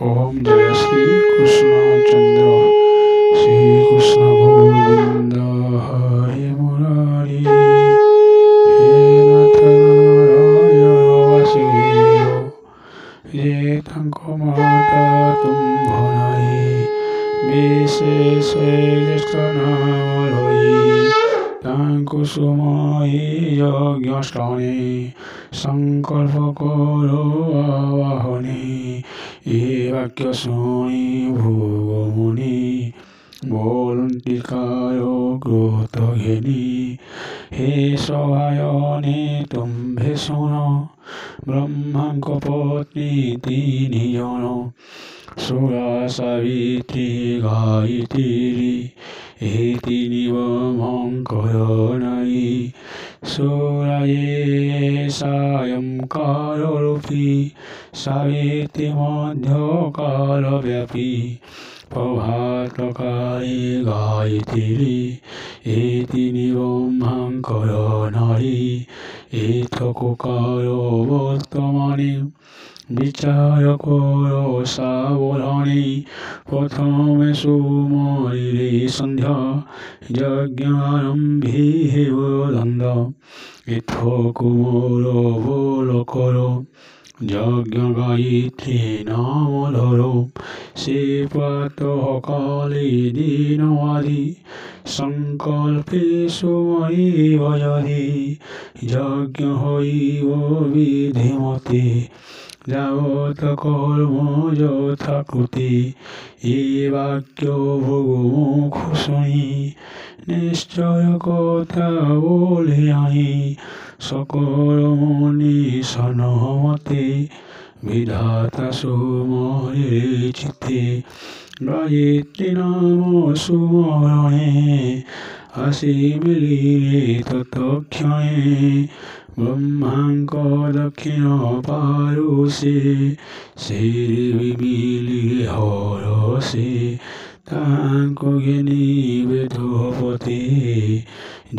ओम जय श्री कृष्ण चंद्र श्री कृष्ण गोविंद हरे मुरारी हे नाथ नारायण वासुदेव ये तांको माता तुंभ नाई विशेष ज्येष्ठ नाम रही तांको सुमहि यज्ञष्टने संकल्प करो आवाहने ए वाक्य शुणी भोगमुनि बोलन्ति कायो क्रोध घेनी हे सहायने तुम्भे शुणो ब्रह्मांक पत्नी तीनि जन सुरा सावित्री गायत्री हे तीनि ब्रह्मंकर नारी सुराये सायंकाल रूपी सावित्री मध्यकाल व्यापी प्रभातकाले गायत्री हे तीनि ब्रह्मंकर नारी एतकोकाल वर्तमाने विचार करो सावधाने प्रथमे सुमरिरे सन्ध्या यज्ञारम्भे हेव दन्द इत्थकुमोर बोल करो यज्ञ गायत्री नाम धरो से प्रातः काले दिनवादि संकल्पे सुमरि भजति यज्ञ हइव विधिमते যাবত কর্ম যথাকৃতি এ বাক্য ভোগমুখ শুনি নিশ্চয় কথা বলে আহি সকল মনি সনমতে বিধাতা সুমরে চিত্তে গায়ত্রী নাম সুমরণে আসি মিলিরে ততক্ষণে ব্রহ্মাঙ্ক দক্ষিণ পারুষে শ্রী বিমিলিরে হরসে তাঙ্কু জ্ঞানী বেদপতি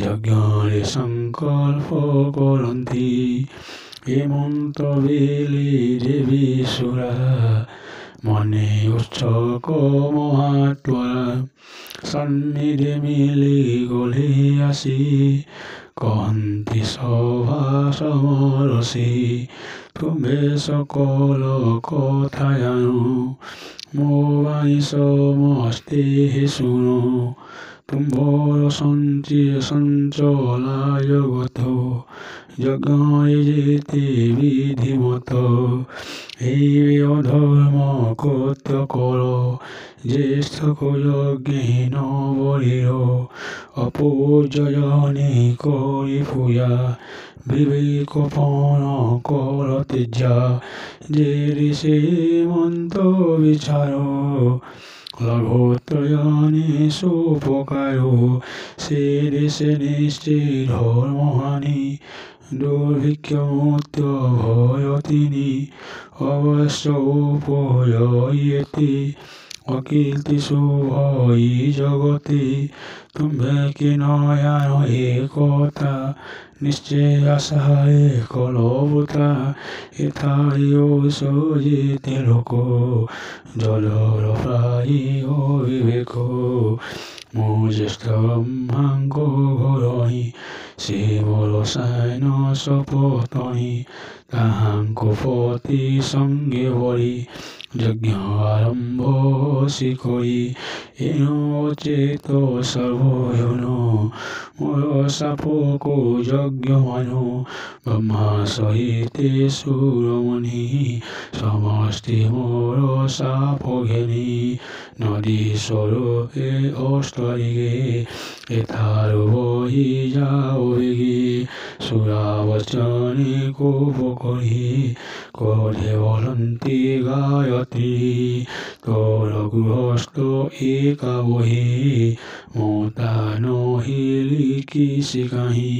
যজ্ঞরে সংকল্প করন্তি হেমন্ত বেলে দেবী সুরা মনে উৎসক মহাত্মরা সন্নিধে মিলি গলে আসি কহন্তি সভা সমরসি তুমে সকল কথা জানো মো বাণী সমস্তে শুনো তুম্ভর সঞ্চলা জগত যজ্ঞে যেতে বিধিমত এই অধর্ম কর্ত কর জ্যেষ্ঠ যজ্ঞহীন বলির অপূজনে করি পূজা বিবেকপণ কর তেজা যে ঋষি মন্ত বিচার লঘোত্রয়নে সুপকার সে দেশে নিশ্চিত ধর্মহানি দুর্ভিক্ষ মুক্ত ভয় তিনি অবশ্য উপয়তি অকীর্তি শুভই জগতে তুম্ভে কি নয়ান একতা নিশ্চয় আশায় কলবতা এথাই সজিতে লোক জলর প্রায়ী অবিবেক মো জ্যেষ্ঠ ব্রহ্মাঙ্গ ঘরহি সে মোর সায়ন সপতনি তাহাঙ্কু পতি সঙ্গে বলি যজ্ঞ আরম্ভ শিকরি এন চেত সর্বয়ন মোর সাপক যজ্ঞ মানু ব্রহ্মা সহিতে সুরমণি সমষ্টি মোর সাপ ঘেনি নদী স্বরূপে অষ্টদিগে এথার বহি যাও বেগে সুরাবচনে কোপ করি ক্রোধে বলন্তি গায়ত্রী তোর গৃহস্থ একা বহি মোতা নহিলি কি শিকাহি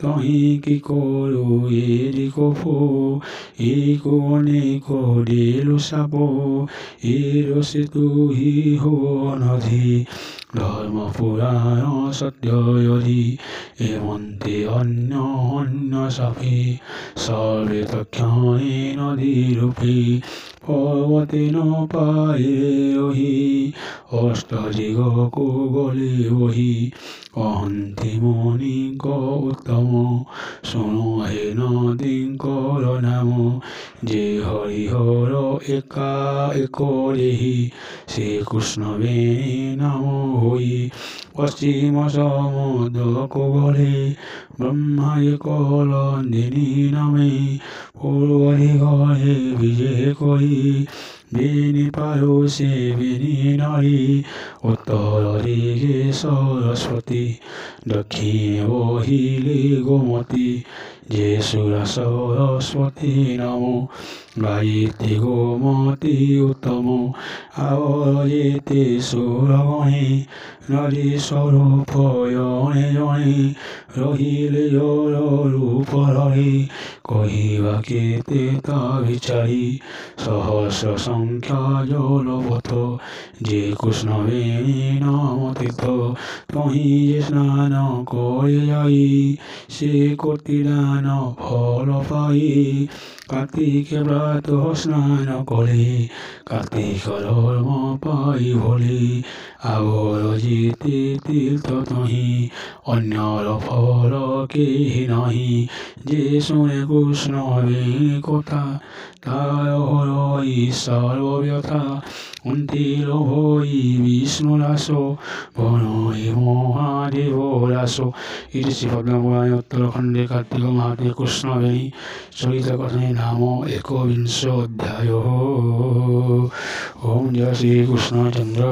তহি কি করু এরি কফু এই কোনে করিলু সাপ এ রসে তুহি হো নধি ধর্মপুরাণ সত্য যদি এমন্তে অন্য সাপে সর্বে তক্ষণে নদীরূপে পর্বতেন পায়ে রহি অষ্টদিগ কুগলে বহি কহন্তি মণিঙ্ক উত্তম শুনো হে নদীঙ্কর নাম যে হরিহর একা এক দেহি শ্রীকৃষ্ণ বেণী নাম হই পশ্চিম সমুদ্র কুগলে ব্রহ্মা কলন্দিনী নামে পূর্ব দিগলে বিজে করি বেণী পারুষে বেণী নারী উত্তর দিকে সরস্বতী দক্ষিণে বহিলে গোমতী যে সুরা সরস্বতী নাম গায়িতে গোমতী উত্তম আবর যেতে সুরগণে নদী স্বরূপ জনে জনে রহিলে জল রূপ রহে কহিবা কেতে তা বিচারি সহস্র সংখ্যা জলপথ যে কৃষ্ণ বেণী নাম তীর্থ তহি যে স্নান করে যাই সে কর্তৃ দান ফল পাই কার্তিকে প্রাতঃ স্নান করে কার্তিক ধর্ম পাই ভোলে আগর যেতে তীর্থ তহি অন্যর ফল কেহি নাহি যে শুনে কৃষ্ণ বেণী কথা তার হরই সর্বব্যথা অন্তির ভই বিষ্ণু রাস বনই মহাদেব রাস ইতি শ্রী পদ্মপুরাণে উত্তরখণ্ডে কার্তিক মাহাত্ম্যে কৃষ্ণ বেণী চরিত কথনে নাম একবিংশ অধ্যায়। ওম জয় শ্রীকৃষ্ণচন্দ্র।